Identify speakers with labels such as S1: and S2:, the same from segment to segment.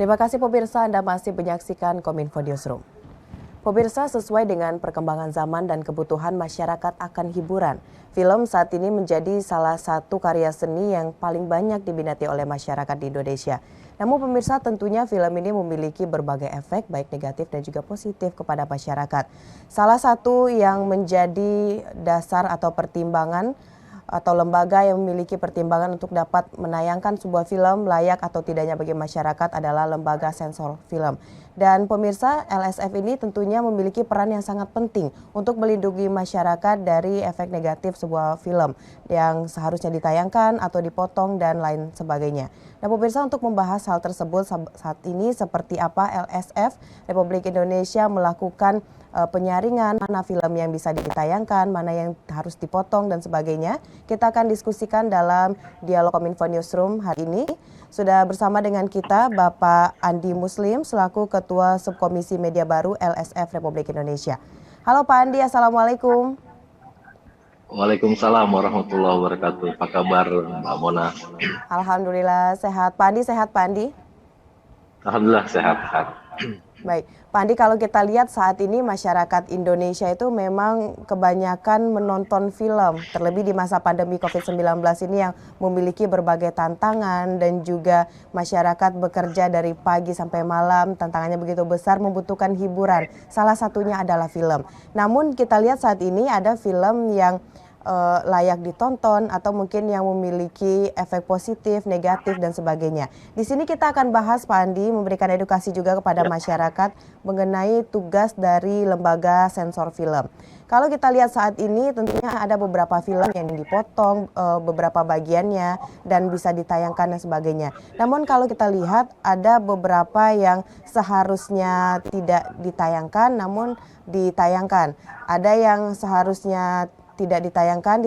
S1: Terima kasih pemirsa, Anda masih menyaksikan Kominfo Newsroom. Pemirsa, sesuai dengan perkembangan zaman dan kebutuhan masyarakat akan hiburan, film saat ini menjadi salah satu karya seni yang paling banyak diminati oleh masyarakat di Indonesia. Namun pemirsa, tentunya film ini memiliki berbagai efek baik negatif dan juga positif kepada masyarakat. Salah satu yang menjadi dasar atau pertimbangan atau lembaga yang memiliki pertimbangan untuk dapat menayangkan sebuah film layak atau tidaknya bagi masyarakat adalah lembaga sensor film. Dan pemirsa, LSF ini tentunya memiliki peran yang sangat penting untuk melindungi masyarakat dari efek negatif sebuah film yang seharusnya ditayangkan atau dipotong dan lain sebagainya. Nah pemirsa, untuk membahas hal tersebut saat ini seperti apa LSF Republik Indonesia melakukan penyaringan mana film yang bisa ditayangkan, mana yang harus dipotong dan sebagainya. Kita akan diskusikan dalam dialog Kominfo Newsroom hari ini. Sudah bersama dengan kita Bapak Andi Muslim selaku Ketua Subkomisi Media Baru LSF Republik Indonesia. Halo Pak Andi, Assalamualaikum.
S2: Waalaikumsalam warahmatullahi wabarakatuh. Apa kabar Mbak Mona?
S1: Alhamdulillah sehat. Pak Andi sehat Pak Andi?
S2: Alhamdulillah sehat.
S1: Baik, Pak Andi, kalau kita lihat saat ini masyarakat Indonesia itu memang kebanyakan menonton film, terlebih di masa pandemi COVID-19 ini yang memiliki berbagai tantangan dan juga masyarakat bekerja dari pagi sampai malam, tantangannya begitu besar, membutuhkan hiburan. Salah satunya adalah film. Namun kita lihat saat ini ada film yang layak ditonton atau mungkin yang memiliki efek positif, negatif dan sebagainya. Di sini kita akan bahas Pak Andi, memberikan edukasi juga kepada masyarakat mengenai tugas dari lembaga sensor film. Kalau kita lihat saat ini tentunya ada beberapa film yang dipotong beberapa bagiannya dan bisa ditayangkan dan sebagainya. Namun kalau kita lihat ada beberapa yang seharusnya tidak ditayangkan namun ditayangkan. Ada yang seharusnya tidak ditayangkan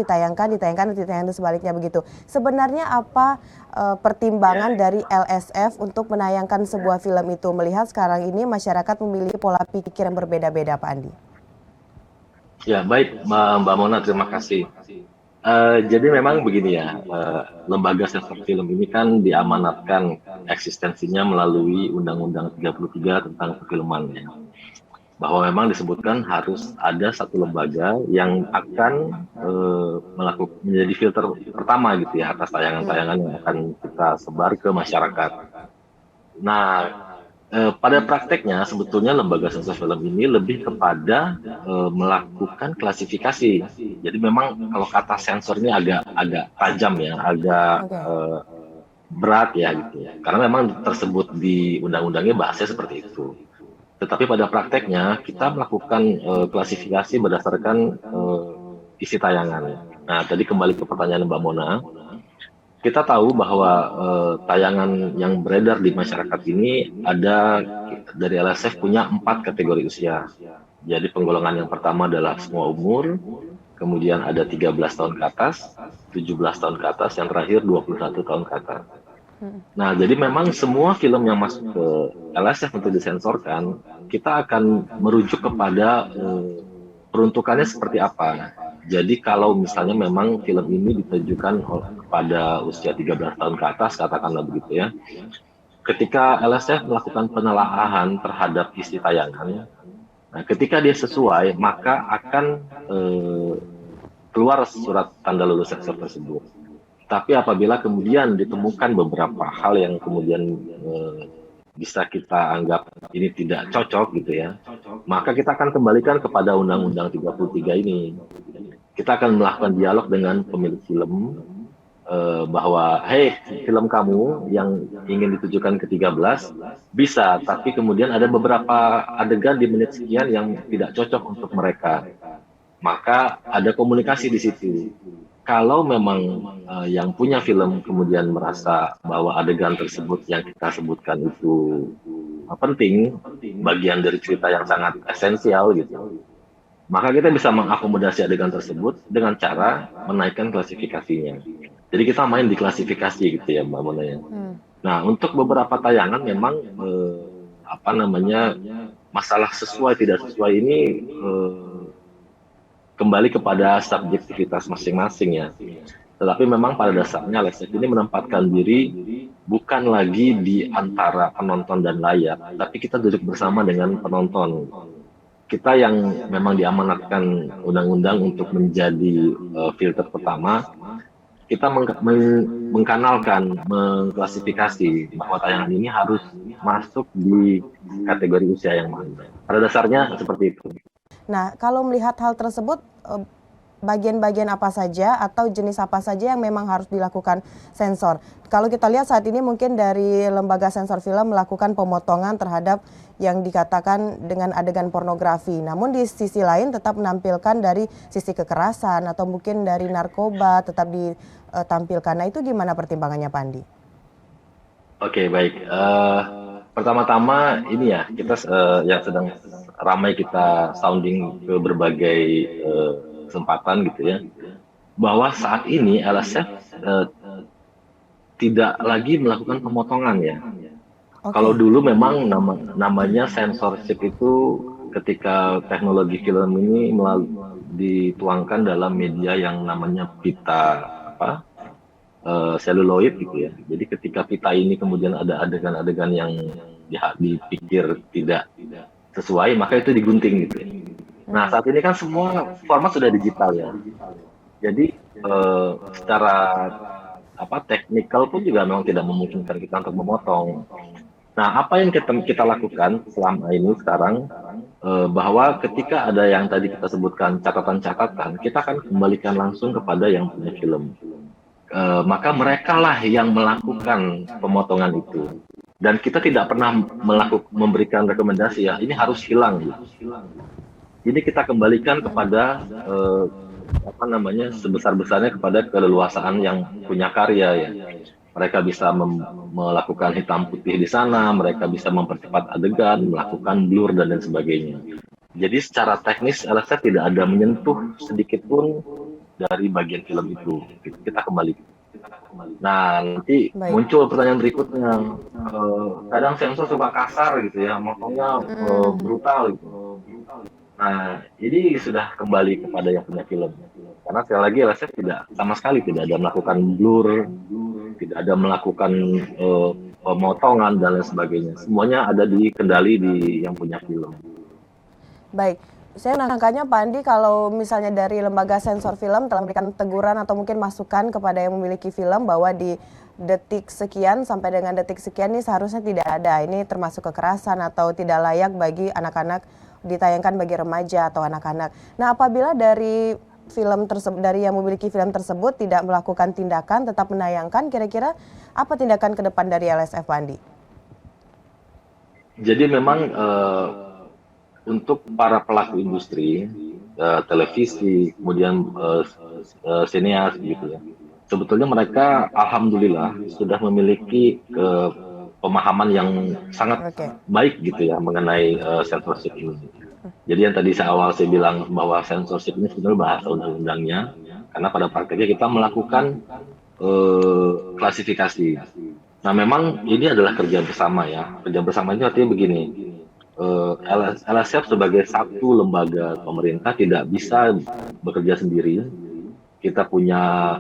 S1: dan sebaliknya begitu. Sebenarnya apa pertimbangan dari LSF untuk menayangkan sebuah film itu? Melihat sekarang ini masyarakat memiliki pola pikir yang berbeda-beda, Pak Andi.
S2: Ya baik Mbak Mona, terima kasih. Jadi memang begini ya, lembaga sensor film ini kan diamanatkan eksistensinya melalui Undang-Undang 33 tentang perfilman ya. Bahwa memang disebutkan harus ada satu lembaga yang akan melakukan menjadi filter pertama gitu ya atas tayangan-tayangan yang akan kita sebar ke masyarakat. Nah, pada prakteknya sebetulnya lembaga sensor film ini lebih kepada melakukan klasifikasi. Jadi memang kalau kata sensor ini agak tajam ya, agak berat ya gitu. Karena memang tersebut di undang-undangnya bahasanya seperti itu. Tetapi pada prakteknya kita melakukan klasifikasi berdasarkan isi tayangan. Nah, tadi kembali ke pertanyaan Mbak Mona, kita tahu bahwa tayangan yang beredar di masyarakat ini ada dari LSF punya 4 kategori usia. Jadi penggolongan yang pertama adalah semua umur, kemudian ada 13 tahun ke atas, 17 tahun ke atas, yang terakhir 21 tahun ke atas. Nah, jadi memang semua film yang masuk ke LSF untuk disensorkan, kita akan merujuk kepada peruntukannya seperti apa. Jadi kalau misalnya memang film ini ditujukan pada usia 13 tahun ke atas, katakanlah begitu ya. Ketika LSF melakukan penelaahan terhadap isi tayangan, nah, ketika dia sesuai, maka akan keluar surat tanda lulus sensor tersebut. Tapi apabila kemudian ditemukan beberapa hal yang kemudian bisa kita anggap ini tidak cocok gitu ya, maka kita akan kembalikan kepada Undang-Undang 33 ini. Kita akan melakukan dialog dengan pemilik film bahwa, hey, film kamu yang ingin ditujukan ke 13 bisa, tapi kemudian ada beberapa adegan di menit sekian yang tidak cocok untuk mereka. Maka ada komunikasi di situ. Kalau memang yang punya film kemudian merasa bahwa adegan tersebut yang kita sebutkan itu penting, bagian dari cerita yang sangat esensial gitu, maka kita bisa mengakomodasi adegan tersebut dengan cara menaikkan klasifikasinya. Jadi kita main di klasifikasi gitu ya Mbak Mona ya. Nah, untuk beberapa tayangan memang masalah sesuai tidak sesuai ini kembali kepada subjektivitas masing-masing ya. Tetapi memang pada dasarnya LSF ini menempatkan diri bukan lagi di antara penonton dan layar, tapi kita duduk bersama dengan penonton. Kita yang memang diamanatkan undang-undang untuk menjadi filter pertama, kita mengkanalkan, mengklasifikasi bahwa tayangan ini harus masuk di kategori usia yang mana. Pada dasarnya seperti itu.
S1: Nah, kalau melihat hal tersebut, bagian-bagian apa saja atau jenis apa saja yang memang harus dilakukan sensor? Kalau kita lihat saat ini mungkin dari lembaga sensor film melakukan pemotongan terhadap yang dikatakan dengan adegan pornografi. Namun di sisi lain tetap menampilkan dari sisi kekerasan atau mungkin dari narkoba tetap ditampilkan. Nah, itu gimana pertimbangannya, Pak Andi?
S2: Oke, baik. Pertama-tama ini ya, kita yang sedang ramai kita sounding ke berbagai kesempatan gitu ya, bahwa saat ini LSF tidak lagi melakukan pemotongan ya. Kalau dulu memang namanya censorship itu ketika teknologi film ini dituangkan dalam media yang namanya pita seluloid gitu ya. Jadi ketika pita ini kemudian ada adegan-adegan yang dipikir tidak sesuai, maka itu digunting gitu. Nah, saat ini kan semua format sudah digital ya. Jadi secara teknikal pun juga memang tidak memungkinkan kita untuk memotong. Nah, apa yang kita lakukan selama ini sekarang, bahwa ketika ada yang tadi kita sebutkan catatan-catatan, kita akan kembalikan langsung kepada yang punya film. Maka mereka lah yang melakukan pemotongan itu. Dan kita tidak pernah memberikan rekomendasi ya, ini harus hilang. Jadi kita kembalikan kepada sebesar-besarnya kepada keleluasaan yang punya karya ya. Mereka bisa melakukan hitam putih di sana, mereka bisa mempercepat adegan, melakukan blur dan lain sebagainya. Jadi secara teknis LSF tidak ada menyentuh sedikit pun dari bagian film itu. Kita kembali. Nah, nanti muncul pertanyaan berikutnya. Kadang sensor suka kasar gitu ya, motongnya brutal gitu. Nah, ini sudah kembali kepada yang punya film. Karena sekali lagi LSF sama sekali tidak ada melakukan blur, tidak ada melakukan pemotongan dan lain sebagainya. Semuanya ada di kendali di yang punya film.
S1: Baik, saya nangkanya Pak Andi kalau misalnya dari lembaga sensor film telah memberikan teguran atau mungkin masukan kepada yang memiliki film bahwa di detik sekian sampai dengan detik sekian ini seharusnya tidak ada. Ini termasuk kekerasan atau tidak layak bagi anak-anak, ditayangkan bagi remaja atau anak-anak. Nah, apabila dari film tersebut, dari yang memiliki film tersebut tidak melakukan tindakan, tetap menayangkan, kira-kira apa tindakan ke depan dari LSF, Pak Andi?
S2: Jadi memang untuk para pelaku industri televisi, kemudian sineas gitu ya, sebetulnya mereka alhamdulillah sudah memiliki pemahaman yang sangat baik gitu ya mengenai censorship ini. Jadi yang tadi awal saya bilang bahwa censorship ini sebenarnya bahasa undang-undangnya, karena pada prakteknya kita melakukan klasifikasi. Nah, memang ini adalah kerja bersama ya. Kerja bersama itu artinya begini, LSF sebagai satu lembaga pemerintah tidak bisa bekerja sendiri. Kita punya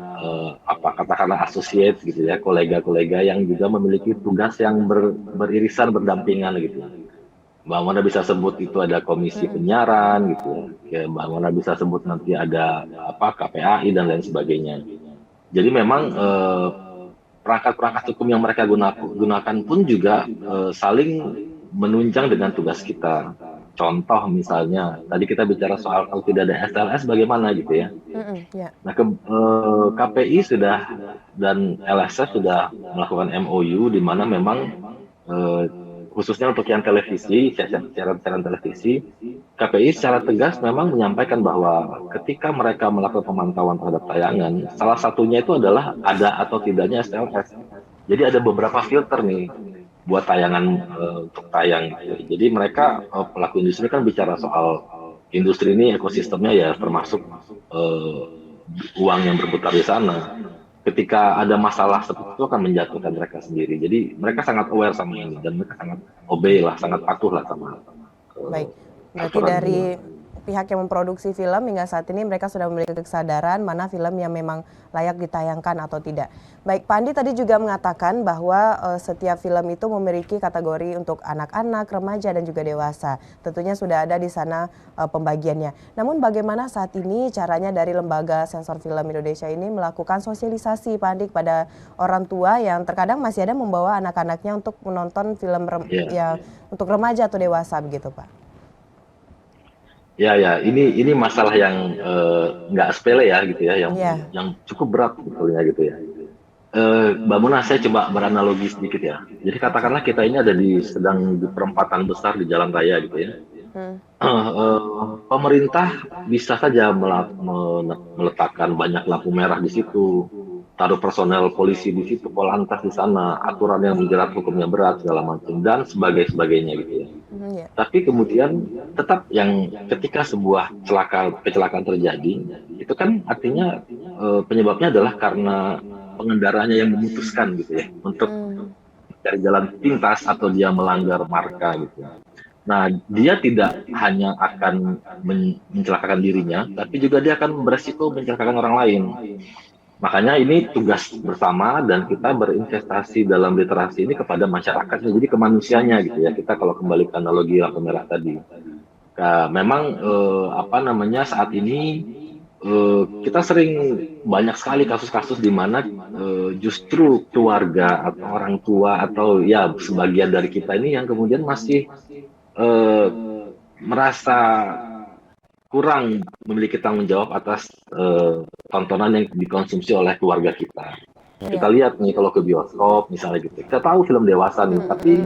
S2: katakanlah associate gitu ya, kolega-kolega yang juga memiliki tugas yang beririsan, berdampingan gitu. Mbak Mona bisa sebut itu ada komisi penyiaran gitu ya. Mbak Mona bisa sebut nanti ada KPAI dan lain sebagainya. Jadi memang perangkat-perangkat hukum yang mereka gunakan pun juga saling menunjang dengan tugas kita. Contoh misalnya, tadi kita bicara soal kalau tidak ada SLS bagaimana gitu ya. Nah, KPI sudah dan LSF sudah melakukan MOU di mana memang khususnya untuk yang televisi, siaran televisi, KPI secara tegas memang menyampaikan bahwa ketika mereka melakukan pemantauan terhadap tayangan, salah satunya itu adalah ada atau tidaknya SLS. Jadi ada beberapa filter nih buat tayangan untuk tayang. Jadi mereka pelaku industri kan bicara soal industri ini ekosistemnya ya, termasuk uang yang berputar di sana. Ketika ada masalah seperti itu akan menjatuhkan mereka sendiri. Jadi mereka sangat aware sama ini dan mereka sangat obey lah, sangat patuh lah sama.
S1: Baik, berarti dari pihak yang memproduksi film hingga saat ini mereka sudah memiliki kesadaran mana film yang memang layak ditayangkan atau tidak. Baik, Pak Andi tadi juga mengatakan bahwa setiap film itu memiliki kategori untuk anak-anak, remaja, dan juga dewasa. Tentunya sudah ada di sana pembagiannya. Namun bagaimana saat ini caranya dari Lembaga Sensor Film Indonesia ini melakukan sosialisasi, Pak Andi, kepada orang tua yang terkadang masih ada membawa anak-anaknya untuk menonton film yang untuk remaja atau dewasa begitu, Pak?
S2: Ya, ini masalah yang nggak sepele ya gitu ya, yang cukup berat sebetulnya gitu ya. Mbak Muna, saya coba beranalogi sedikit ya. Jadi katakanlah kita ini sedang di perempatan besar di jalan raya gitu ya. Pemerintah bisa saja meletakkan banyak lampu merah di situ, taruh personel polisi di situ, polantas di sana, aturan yang menjerat hukumnya berat segala macam dan sebagainya gitu ya. Tapi kemudian tetap yang ketika sebuah kecelakaan terjadi, itu kan artinya penyebabnya adalah karena pengendaranya yang memutuskan gitu ya untuk mencari jalan pintas atau dia melanggar marka gitu. Nah, dia tidak hanya akan mencelakakan dirinya, tapi juga dia akan beresiko mencelakakan orang lain. Makanya ini tugas bersama dan kita berinvestasi dalam literasi ini kepada masyarakat, jadi ke manusianya gitu ya. Kita kalau kembali ke analogi lampu merah tadi, memang saat ini kita sering banyak sekali kasus-kasus di mana justru keluarga atau orang tua atau ya sebagian dari kita ini yang kemudian masih merasa kurang memiliki tanggung jawab atas tontonan yang dikonsumsi oleh keluarga kita. Kita lihat nih kalau ke bioskop misalnya gitu, kita tahu film dewasa nih, tapi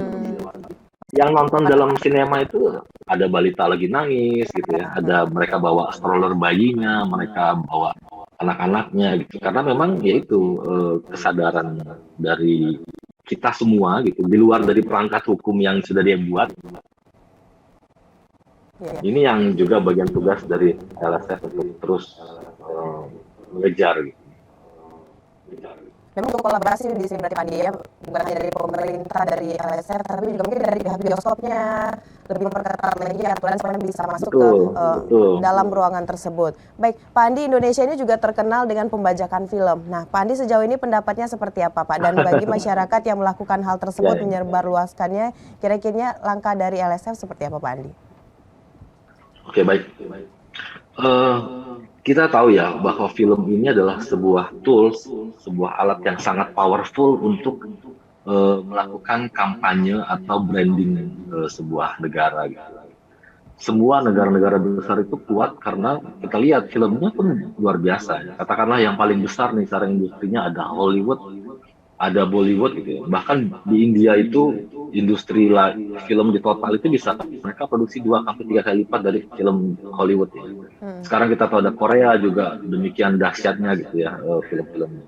S2: yang nonton dalam sinema itu ada balita lagi nangis gitu ya, ada mereka bawa stroller bayinya, mereka bawa anak-anaknya gitu, karena memang yaitu kesadaran dari kita semua gitu, di luar dari perangkat hukum yang sudah dia buat. Ini yang juga bagian tugas dari LSF untuk terus mengejar gitu.
S1: Memang untuk kolaborasi di sini berarti Pak Andi ya, bukan hanya dari pemerintah, dari LSF, tapi juga mungkin dari pihak bioskopnya lebih memperketat lagi aturan supaya bisa masuk ke dalam ruangan tersebut. Baik, Pak Andi, Indonesia ini juga terkenal dengan pembajakan film. Nah, Pak Andi sejauh ini pendapatnya seperti apa, Pak? Dan bagi masyarakat yang melakukan hal tersebut, menyebarluaskannya, kira-kira langkah dari LSF seperti apa, Pak Andi?
S2: Oke, baik. Kita tahu ya bahwa film ini adalah sebuah tools, sebuah alat yang sangat powerful untuk melakukan kampanye atau branding sebuah negara. Semua negara-negara besar itu kuat karena kita lihat filmnya pun luar biasa. Katakanlah yang paling besar nih secara industrinya ada Hollywood, ada Bollywood gitu ya. Bahkan di India itu industri film di total itu bisa mereka produksi 2-3 kali lipat dari film Hollywood ya. Sekarang kita tahu ada Korea juga demikian dahsyatnya gitu ya film-filmnya.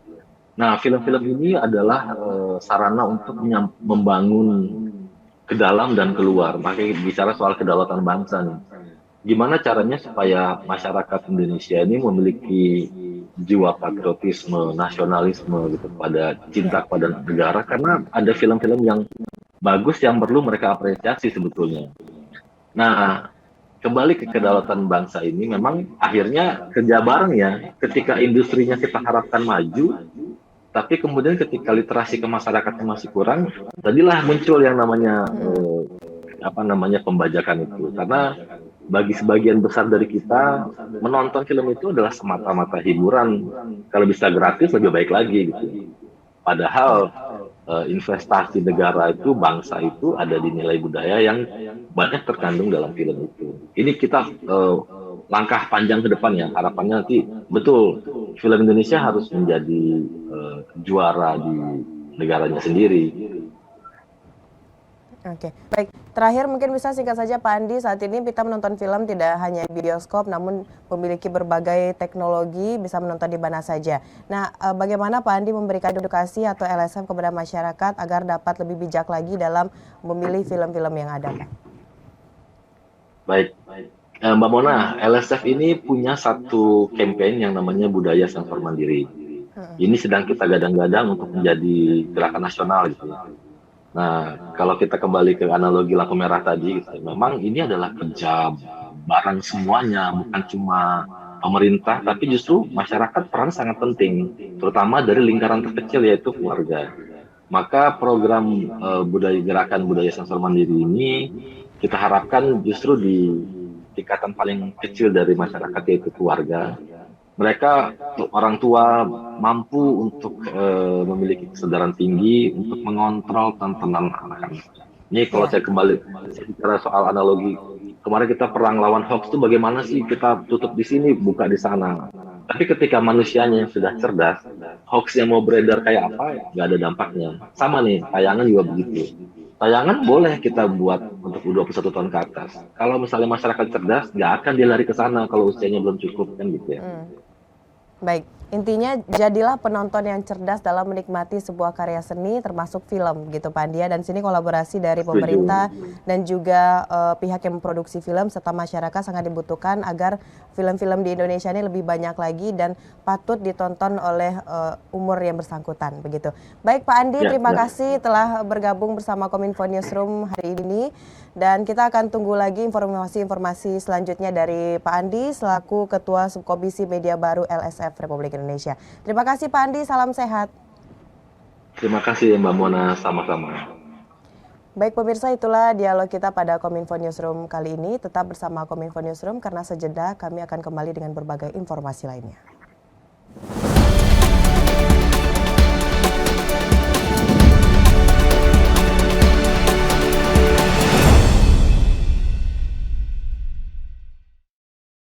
S2: Nah, film-film ini adalah sarana untuk membangun ke dalam dan keluar. Makanya bicara soal kedaulatan bangsa nih. Gimana caranya supaya masyarakat Indonesia ini memiliki jiwa patriotisme, nasionalisme gitu, pada cinta kepada negara, karena ada film-film yang bagus yang perlu mereka apresiasi sebetulnya. Nah, kembali ke kedaulatan bangsa ini memang akhirnya kerja bareng ya, ketika industrinya kita harapkan maju, tapi kemudian ketika literasi ke masyarakatnya masih kurang, tadilah muncul yang namanya pembajakan itu. Karena bagi sebagian besar dari kita, menonton film itu adalah semata-mata hiburan. Kalau bisa gratis lebih baik lagi gitu. Padahal investasi negara itu, bangsa itu ada di nilai budaya yang banyak terkandung dalam film itu. Ini kita langkah panjang ke depan ya, harapannya nanti betul film Indonesia harus menjadi juara di negaranya sendiri.
S1: Oke, baik. Terakhir mungkin bisa singkat saja Pak Andi, saat ini kita menonton film tidak hanya di bioskop namun memiliki berbagai teknologi, bisa menonton di mana saja. Nah, bagaimana Pak Andi memberikan edukasi atau LSM kepada masyarakat agar dapat lebih bijak lagi dalam memilih film-film yang ada, Pak?
S2: Baik. Mbak Mona, LSF ini punya satu campaign yang namanya Budaya Sensor Mandiri. Ini sedang kita gadang-gadang untuk menjadi gerakan nasional gitu. Nah, kalau kita kembali ke analogi lampu merah tadi, gitu, memang ini adalah kerja bareng semuanya, bukan cuma pemerintah, tapi justru masyarakat peran sangat penting, terutama dari lingkaran terkecil yaitu keluarga. Maka program gerakan budaya sensor mandiri ini kita harapkan justru di tingkatan paling kecil dari masyarakat yaitu keluarga. Mereka orang tua mampu untuk memiliki kesadaran tinggi untuk mengontrol tontonan anak-anak. Ini kalau
S1: Ya.
S2: saya kembali bicara soal analogi, kemarin kita perang lawan hoax itu bagaimana sih kita tutup di sini, buka di sana. Tapi ketika manusianya yang sudah cerdas, hoax yang mau beredar kayak apa, nggak ada dampaknya. Sama nih, tayangan juga begitu. Tayangan boleh kita buat untuk 21 tahun ke atas. Kalau misalnya masyarakat cerdas, nggak akan dia lari ke sana kalau usianya belum cukup, kan gitu ya.
S1: Baik, intinya jadilah penonton yang cerdas dalam menikmati sebuah karya seni termasuk film gitu Pak Andi ya. Dan sini kolaborasi dari pemerintah dan juga pihak yang memproduksi film serta masyarakat sangat dibutuhkan agar film-film di Indonesia ini lebih banyak lagi dan patut ditonton oleh umur yang bersangkutan begitu. Baik Pak Andi, terima kasih telah bergabung bersama Kominfo Newsroom hari ini. Dan kita akan tunggu lagi informasi-informasi selanjutnya dari Pak Andi selaku Ketua Subkomisi Media Baru LSF Republik Indonesia. Terima kasih Pak Andi, salam sehat.
S2: Terima kasih Mbak Mona, sama-sama.
S1: Baik pemirsa, itulah dialog kita pada Kominfo Newsroom kali ini. Tetap bersama Kominfo Newsroom karena sejeda kami akan kembali dengan berbagai informasi lainnya.